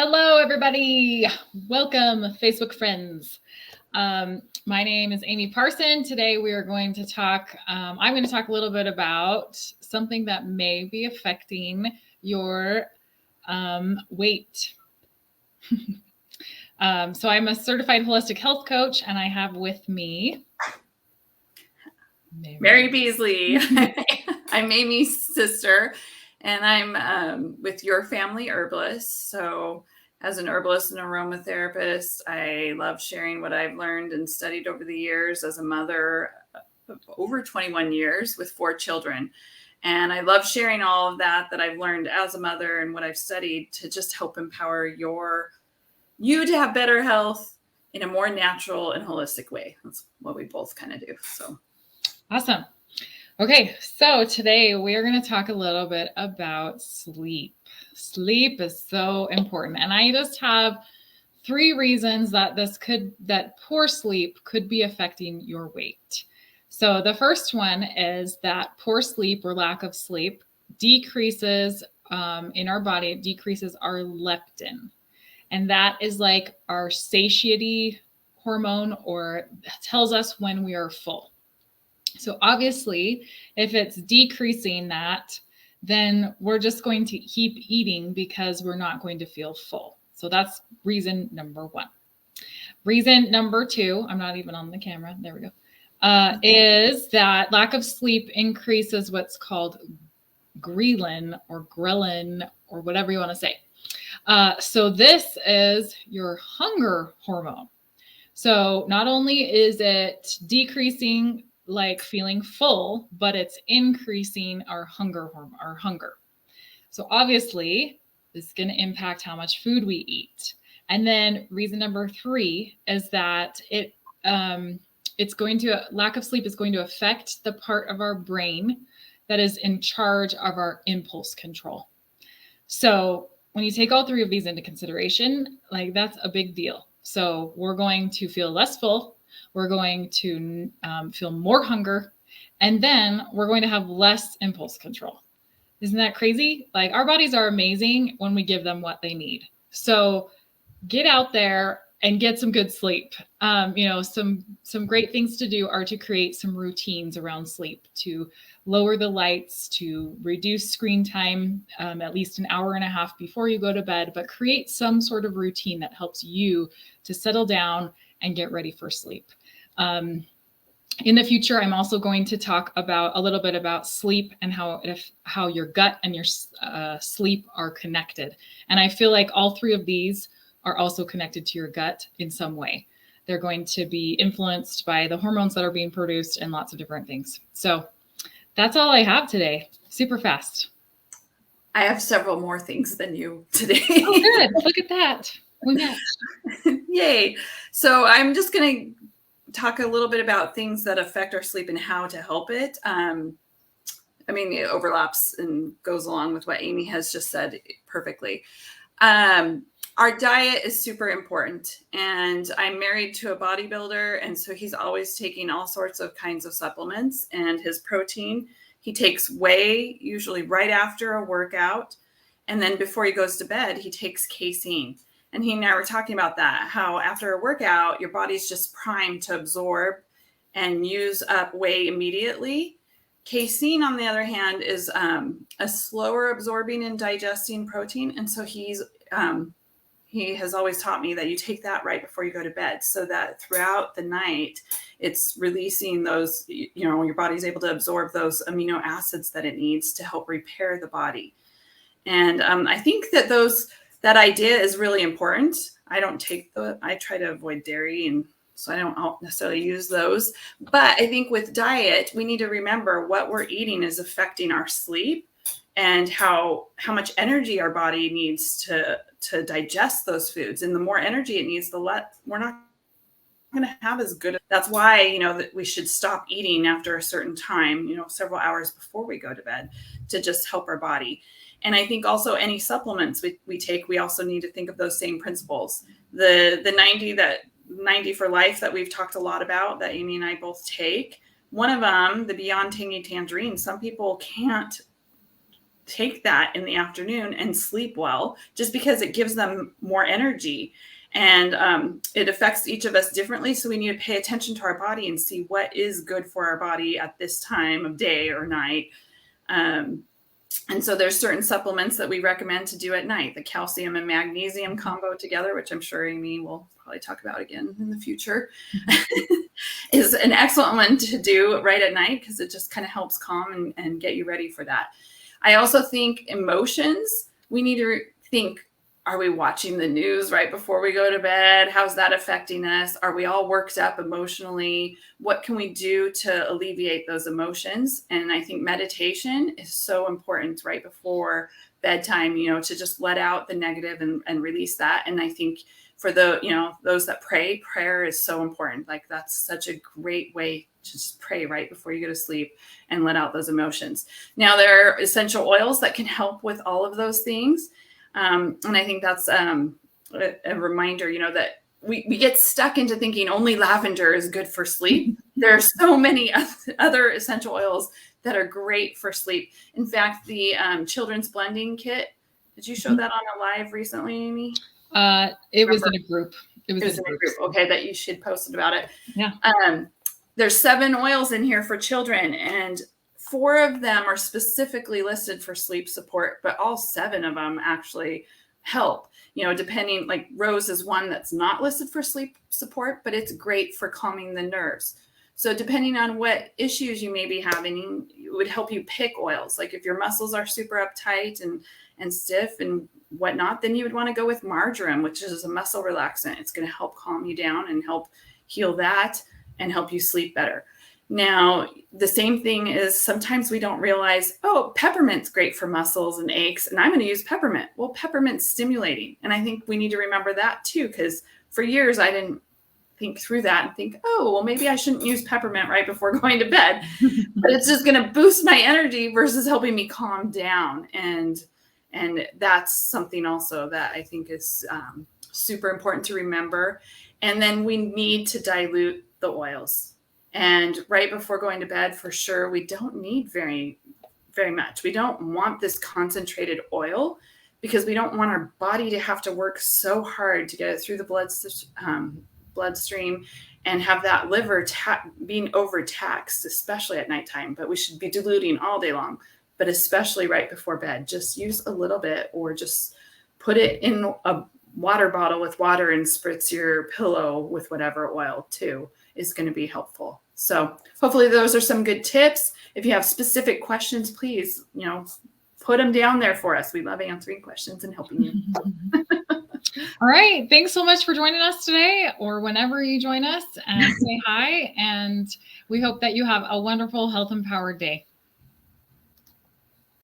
Hello, everybody. Welcome, Facebook friends. My name is Amy Parson. Today we are going to talk, I'm going to talk a little bit about something that may be affecting your weight. So I'm a certified holistic health coach, and I have with me Mary Beasley. I'm Amy's sister, and I'm with Your Family Herbalist. So as an herbalist and aromatherapist, I love sharing what I've learned and studied over the years as a mother of over 21 years with 4 children. And I love sharing all of that I've learned as a mother and what I've studied to just help empower you to have better health in a more natural and holistic way. That's what we both kind of do. So awesome. Okay, so today we are going to talk a little bit about sleep. Sleep is so important, and I just have 3 reasons that poor sleep could be affecting your weight. So the first one is that poor sleep or lack of sleep decreases in our body. It decreases our leptin, and that is like our satiety hormone, or tells us when we are full. So obviously, if it's decreasing that, then we're just going to keep eating because we're not going to feel full. So that's reason number 1. Reason number 2, I'm not even on the camera. There we go. Is that lack of sleep increases what's called ghrelin or whatever you want to say. So this is your hunger hormone. So not only is it decreasing like feeling full, but it's increasing our hunger. So obviously, this is going to impact how much food we eat. And then reason number 3 is that lack of sleep is going to affect the part of our brain that is in charge of our impulse control. So when you take all 3 of these into consideration, like that's a big deal. So we're going to feel less full. We're going to feel more hunger, and then we're going to have less impulse control. Isn't that crazy? Like, our bodies are amazing when we give them what they need. So get out there and get some good sleep. Some great things to do are to create some routines around sleep, to lower the lights, to reduce screen time, at least an hour and a half before you go to bed, but create some sort of routine that helps you to settle down and get ready for sleep. In the future, I'm also going to talk a little bit about sleep and how your gut and your sleep are connected. And I feel like all 3 of these are also connected to your gut in some way. They're going to be influenced by the hormones that are being produced and lots of different things. So that's all I have today. Super fast. I have several more things than you today. Oh, good. Look at that. We matched. Yay. So I'm just going to talk a little bit about things that affect our sleep and how to help it. It overlaps and goes along with what Amy has just said perfectly. Our diet is super important, and I'm married to a bodybuilder, and so he's always taking all sorts of kinds of supplements. And his protein, he takes whey, usually right after a workout, and then before he goes to bed, he takes casein. And he and I were talking about that, how after a workout, your body's just primed to absorb and use up whey immediately. Casein, on the other hand, is a slower absorbing and digesting protein, and so he has always taught me that you take that right before you go to bed, so that throughout the night, it's releasing those, your body's able to absorb those amino acids that it needs to help repair the body. And I think that idea is really important. I try to avoid dairy, and so I don't necessarily use those. But I think with diet, we need to remember what we're eating is affecting our sleep and how much energy our body needs to digest those foods. And the more energy it needs, we're not going to have as good. That's why, that we should stop eating after a certain time, several hours before we go to bed, to just help our body. And I think also any supplements we take, we also need to think of those same principles. The 90 for life that we've talked a lot about, that Amy and I both take. One of them, the Beyond Tangy Tangerine, some people can't take that in the afternoon and sleep well, just because it gives them more energy. And it affects each of us differently. So we need to pay attention to our body and see what is good for our body at this time of day or night. And so there's certain supplements that we recommend to do at night. The calcium and magnesium combo together, which I'm sure Amy will probably talk about again in the future, is an excellent one to do right at night, because it just kind of helps calm and get you ready for that. I also think emotions, we need to think, are we watching the news right before we go to bed? How's that affecting us? Are we all worked up emotionally? What can we do to alleviate those emotions? And I think meditation is so important right before bedtime, to just let out the negative and release that. And I think for those that pray, prayer is so important. Like, that's such a great way to just pray right before you go to sleep and let out those emotions. Now, there are essential oils that can help with all of those things. And I think that's a reminder, that we get stuck into thinking only lavender is good for sleep. There are so many other essential oils that are great for sleep. In fact, the children's blending kit, did you show that on a live recently, Amy? It was in a group. It was in a group. Okay, that you should post about it. Yeah. There's 7 oils in here for children, and 4 of them are specifically listed for sleep support, but all 7 of them actually help, depending, like rose is one that's not listed for sleep support, but it's great for calming the nerves. So depending on what issues you may be having, it would help you pick oils. Like if your muscles are super uptight and stiff and whatnot, then you would want to go with marjoram, which is a muscle relaxant. It's going to help calm you down and help heal that and help you sleep better. Now, the same thing is sometimes we don't realize, peppermint's great for muscles and aches, and I'm going to use peppermint. Well, peppermint's stimulating. And I think we need to remember that too, because for years I didn't think through that and think, maybe I shouldn't use peppermint right before going to bed. But it's just going to boost my energy versus helping me calm down. And that's something also that I think is super important to remember. And then we need to dilute the oils. And right before going to bed, for sure, we don't need very, very much. We don't want this concentrated oil, because we don't want our body to have to work so hard to get it through the bloodstream and have that liver being overtaxed, especially at nighttime. But we should be diluting all day long, but especially right before bed. Just use a little bit, or just put it in a water bottle with water and spritz your pillow with whatever oil too, is going to be helpful. So hopefully those are some good tips. If you have specific questions, please, put them down there for us. We love answering questions and helping you. All right. Thanks so much for joining us today, or whenever you join us, and say hi. And we hope that you have a wonderful, health empowered day.